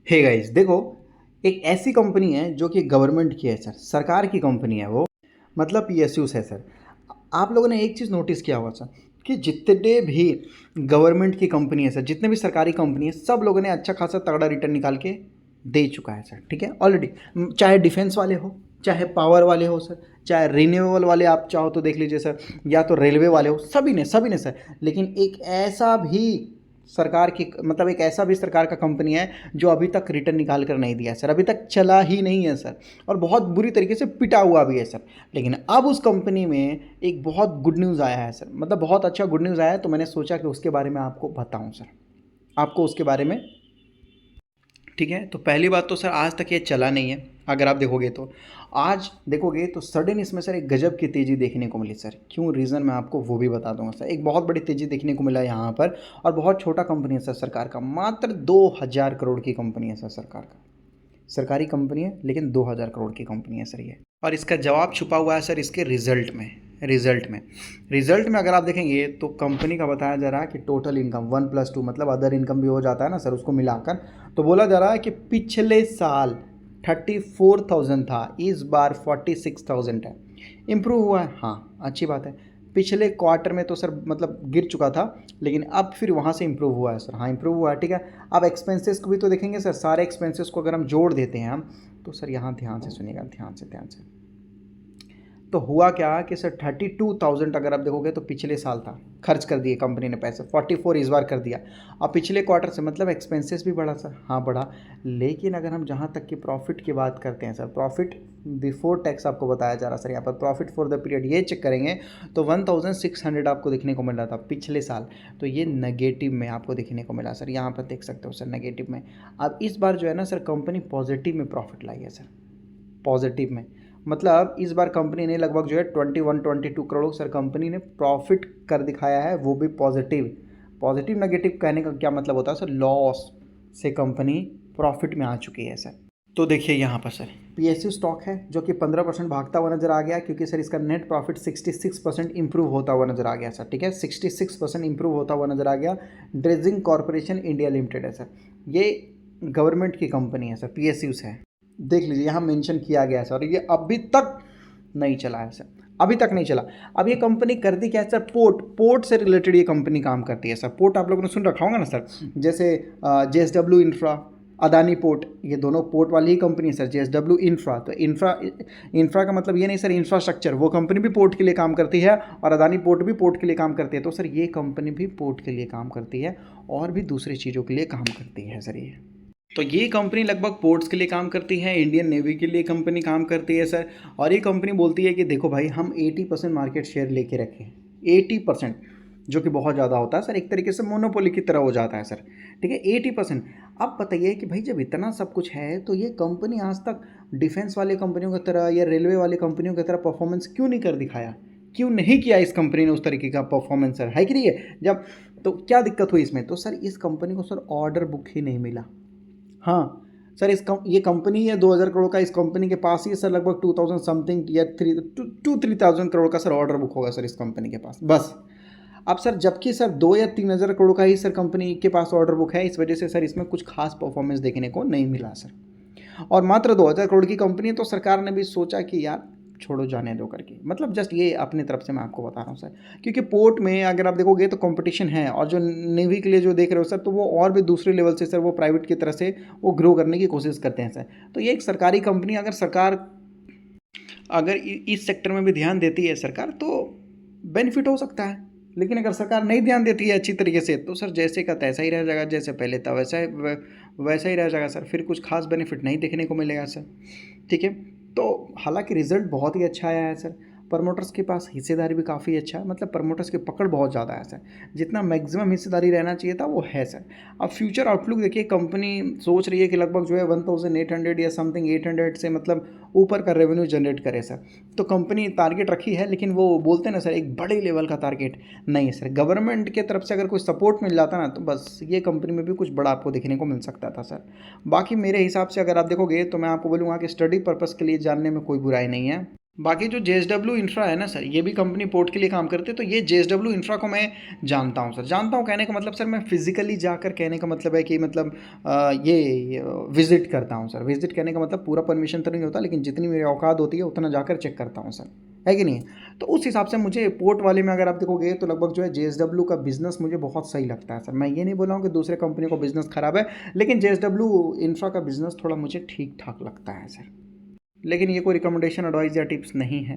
Hey guys देखो, एक ऐसी कंपनी है जो कि गवर्नमेंट की है सर, सरकार की कंपनी है वो, मतलब पीएसयूस है सर। आप लोगों ने एक चीज़ नोटिस किया होगा सर कि जितने भी गवर्नमेंट की कंपनी है सर, जितने भी सरकारी कंपनी है, सब लोगों ने अच्छा खासा तगड़ा रिटर्न निकाल के दे चुका है सर। ठीक है, ऑलरेडी। चाहे डिफेंस वाले हो, चाहे पावर वाले हो सर, चाहे रिन्यूएबल वाले आप चाहो तो देख लीजिए सर, या तो रेलवे वाले हो, सभी ने सर। लेकिन एक ऐसा भी सरकार की, मतलब एक ऐसा भी सरकार का कंपनी है जो अभी तक रिटर्न निकाल कर नहीं दिया है सर, अभी तक चला ही नहीं है सर, और बहुत बुरी तरीके से पिटा हुआ भी है सर। लेकिन अब उस कंपनी में एक बहुत गुड न्यूज़ आया है सर, मतलब बहुत अच्छा गुड न्यूज़ आया है, तो मैंने सोचा कि उसके बारे में आपको बताऊं सर, आपको उसके बारे में। ठीक है, तो पहली बात तो सर आज तक ये चला नहीं है, अगर आप देखोगे तो आज देखोगे तो सडन इसमें सर एक गजब की तेज़ी देखने को मिली सर। क्यों, रीज़न मैं आपको वो भी बता दूंगा सर। एक बहुत बड़ी तेज़ी देखने को मिला यहाँ पर, और बहुत छोटा कंपनी है सर सरकार का, मात्र 2000 करोड़ की कंपनी है सर सरकार का, सरकारी कंपनी है लेकिन 2000 करोड़ की कंपनी है सर ये। और इसका जवाब छुपा हुआ है सर इसके रिजल्ट में अगर आप देखेंगे तो कंपनी का बताया जा रहा है कि टोटल इनकम 1+2, मतलब अदर इनकम भी हो जाता है ना सर, उसको मिलाकर तो बोला जा रहा है कि पिछले साल 34,000 था, इस बार 46,000 है। इम्प्रूव हुआ है, हाँ अच्छी बात है। पिछले क्वार्टर में तो सर मतलब गिर चुका था, लेकिन अब फिर वहाँ से इम्प्रूव हुआ है सर, हाँ इम्प्रूव हुआ है। ठीक है, अब एक्सपेंसेस को भी तो देखेंगे सर, सारे एक्सपेंसेस को अगर हम जोड़ देते हैं हम, तो सर यहाँ ध्यान से सुनिएगा, ध्यान से। तो हुआ क्या कि सर 32,000 अगर आप देखोगे तो पिछले साल था, खर्च कर दिए कंपनी ने पैसे, 44 इस बार कर दिया। अब पिछले क्वार्टर से मतलब एक्सपेंसेस भी बढ़ा सर, हाँ बढ़ा। लेकिन अगर हम जहाँ तक कि प्रॉफिट की बात करते हैं सर, प्रॉफिट बिफोर टैक्स आपको बताया जा रहा सर, यहाँ पर प्रॉफिट फॉर द पीरियड ये चेक करेंगे तो 1600 आपको देखने को मिल रहा था पिछले साल, तो ये नेगेटिव में आपको देखने को मिला सर, यहाँ पर देख सकते हो सर नेगेटिव में। अब इस बार जो है ना सर, कंपनी पॉजिटिव में प्रॉफिट लाई है सर, पॉजिटिव में। मतलब इस बार कंपनी ने लगभग जो है 21-22 करोड़ सर कंपनी ने प्रॉफिट कर दिखाया है, वो भी पॉजिटिव। पॉजिटिव नेगेटिव कहने का क्या मतलब होता है सर, लॉस से कंपनी प्रॉफिट में आ चुकी है सर। तो देखिए यहाँ पर सर पीएसयू स्टॉक है जो कि 15% भागता हुआ नजर आ गया, क्योंकि सर इसका नेट प्रॉफिट 66% इंप्रूव होता हुआ नजर आ गया सर। ठीक है, 66% इंप्रूव होता हुआ नजर आ गया। ड्रेजिंग कॉरपोरेशन इंडिया लिमिटेड है सर, ये गवर्नमेंट की कंपनी है सर, पीएसयूस है। देख लीजिए यहाँ मेंशन किया गया है सर, ये अभी तक नहीं चला है सर, अभी तक नहीं चला। अब ये कंपनी करती क्या है सर, पोर्ट से रिलेटेड ये कंपनी काम करती है सर। पोर्ट आप लोगों ने सुन रखा होगा ना सर, जैसे जेएसडब्ल्यू इंफ्रा, अदानी पोर्ट, ये दोनों पोर्ट वाली ही कंपनी है सर। जेएसडब्ल्यू इंफ्रा, तो इंफ्रा का मतलब ये नहीं सर इंफ्रास्ट्रक्चर, वो कंपनी भी पोर्ट के लिए काम करती है, और अदानी पोर्ट भी पोर्ट के लिए काम करती है। तो सर ये कंपनी भी पोर्ट के लिए काम करती है, और भी दूसरी चीज़ों के लिए काम करती है सर ये। तो ये कंपनी लगभग पोर्ट्स के लिए काम करती है, इंडियन नेवी के लिए कंपनी काम करती है सर। और ये कंपनी बोलती है कि देखो भाई, हम 80% मार्केट शेयर लेके रखें, 80%, जो कि बहुत ज़्यादा होता है सर, एक तरीके से मोनोपोली की तरह हो जाता है सर। ठीक है, 80%। अब बताइए कि भाई जब इतना सब कुछ है, तो ये कंपनी आज तक डिफेंस वाले कंपनियों की तरह या रेलवे वाले कंपनियों की तरह परफॉर्मेंस क्यों नहीं कर दिखाया, क्यों नहीं किया इस कंपनी ने उस तरीके का परफॉर्मेंस सर, है कि नहीं है जब, तो क्या दिक्कत हुई इसमें, तो सर इस कंपनी को सर ऑर्डर बुक ही नहीं मिला। हाँ सर, ये कंपनी है 2000 करोड़ का, इस कंपनी के पास ही सर लगभग 2000 समथिंग या 3,000 करोड़ का सर ऑर्डर बुक होगा सर इस कंपनी के पास, बस। अब सर जबकि सर 2 या 3 हज़ार करोड़ का ही सर कंपनी के पास ऑर्डर बुक है, इस वजह से सर इसमें कुछ खास परफॉर्मेंस देखने को नहीं मिला सर। और मात्र 2000 करोड़ की कंपनी है, तो सरकार ने भी सोचा कि यार छोड़ो जाने दो करके, मतलब जस्ट ये अपनी तरफ से मैं आपको बता रहा हूँ सर। क्योंकि पोर्ट में अगर आप देखोगे तो कंपटीशन है, और जो नेवी के लिए जो देख रहे हो सर, तो वो और भी दूसरे लेवल से सर वो प्राइवेट की तरह से वो ग्रो करने की कोशिश करते हैं सर। तो ये एक सरकारी कंपनी, अगर सरकार अगर इस सेक्टर में भी ध्यान देती है सरकार, तो बेनिफिट हो सकता है। लेकिन अगर सरकार नहीं ध्यान देती है अच्छी तरीके से, तो सर जैसे का तैसा ही रह जाएगा, जैसे पहले था वैसा ही रह जाएगा सर, फिर कुछ खास बेनिफिट नहीं देखने को मिलेगा सर। ठीक है, तो हालांकि रिजल्ट बहुत ही अच्छा आया है सर, प्रमोटर्स के पास हिस्सेदारी भी काफ़ी अच्छा है, मतलब प्रमोटर्स की पकड़ बहुत ज़्यादा है सर, जितना मैक्सिमम हिस्सेदारी रहना चाहिए था वो है सर। अब फ्यूचर आउटलुक देखिए, कंपनी सोच रही है कि लगभग जो है 1800 या समथिंग 800 से मतलब ऊपर का रेवेन्यू जनरेट करे सर। तो कंपनी टारगेट रखी है, लेकिन वो बोलते हैं ना सर एक बड़े लेवल का टारगेट नहीं है सर। गवर्नमेंट की तरफ से अगर कोई सपोर्ट मिल जाता ना, तो बस ये कंपनी में भी कुछ बड़ा आपको देखने को मिल सकता था सर। बाकी मेरे हिसाब से अगर आप देखोगे तो मैं आपको बोलूँगा कि स्टडी पर्पज़ के लिए जानने में कोई बुराई नहीं है, बाकी जो JSW इंफ्रा है ना सर, ये भी कंपनी पोर्ट के लिए काम करते हैं, तो ये JSW इंफ्रा को मैं जानता हूँ सर। जानता हूँ कहने का मतलब सर, मैं फिजिकली जाकर, कहने का मतलब है कि मतलब ये विजिट करता हूँ सर। विजिट करने का मतलब पूरा परमिशन तो नहीं होता, लेकिन जितनी मेरी औकात होती है उतना जाकर चेक करता हूँ सर, है कि नहीं। तो उस हिसाब से मुझे पोर्ट वाले में अगर आप देखोगे तो लगभग जो है JSW का बिजनेस मुझे बहुत सही लगता है सर। मैं ये नहीं बोला हूँ कि दूसरे कंपनी का बिजनेस खराब है, लेकिन JSW इंफ्रा का बिजनेस थोड़ा मुझे ठीक ठाक लगता है सर। लेकिन ये कोई रिकमेंडेशन, एडवाइस या टिप्स नहीं है।